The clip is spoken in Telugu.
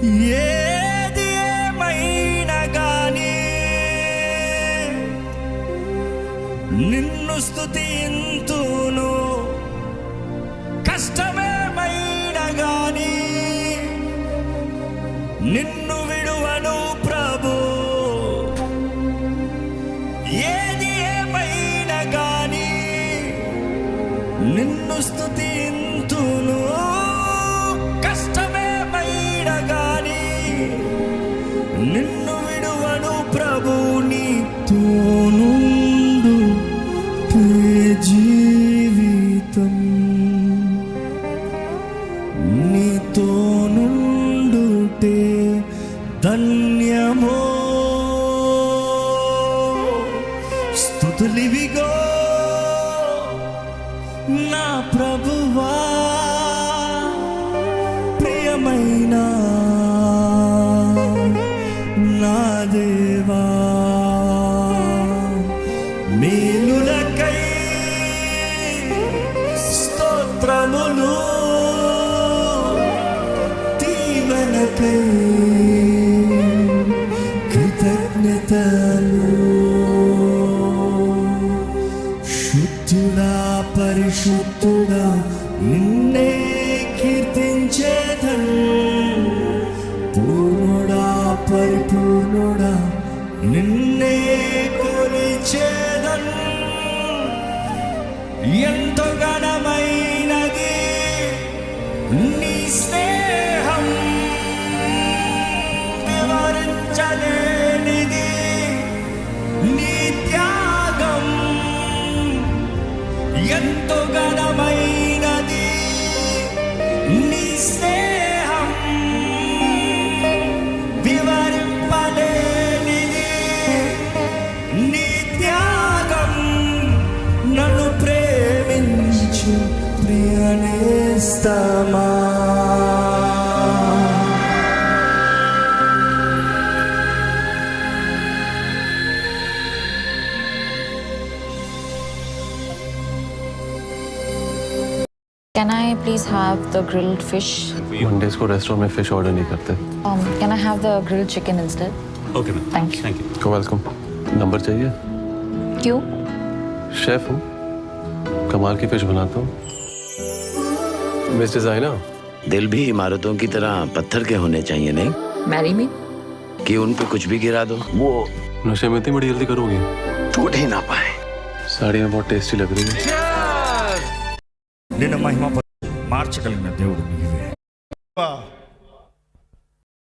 ఏది ఏమైనా గాని నిన్ను స్తుతింతును, కష్టమేమైనా గాని నిన్ను విడువను ప్రభు. ఏది ఏమైనా గాని నిన్ను స్తుతింతును, కష్టమేమైనా గాని నిన్ను విడువను ప్రభు. నీతో నుండు జీవితం, నీతో నుండుటే ధన్యమో. స్తుతులివిగో నా ప్రభువా, ప్రియమైన నా దేవా. మేలులకై స్తోత్రములు, దీవెనకై కృతజ్ఞతలు. శుద్ధుడా పరిశుద్ధుడా నిన్నే కీర్తించేదన్, పూర్ణుడా పరిపూర్ణుడా నిన్నే కొలిచేదన్. ఎంతో ఘనమైనది నీ స్నేహం, వివరించలేనిది నీ త్యాగం. ఎంతో ఘనమైనది నీ స్నేహం, వివరింపలేనిది నీ త్యాగం. నన్ను ప్రేమించు ప్రియనేస్తమా. Can I please have the grilled fish? Mondays को रेस्टोरेंट में फिश ऑर्डर नहीं करते. Can I have the grilled chicken instead? Okay ma'am, Thank you. Thank you. Welcome. Number चाहिए? क्यों? शेफ हूँ, कमाल की फिश बनाता हूँ. मिस डिजाइनर, दिल भी इमारतों की तरह पत्थर के होने चाहिए, नहीं Marry me? कि उन पे कुछ भी गिरा दो वो नशे में इतनी बड़ी जल्दी करोगी? टूट ही ना पाए. साड़ी में बहुत टेस्टी लग रही है. నిన్ను మహిమ మార్చగలిగిన దేవుడు నీవే.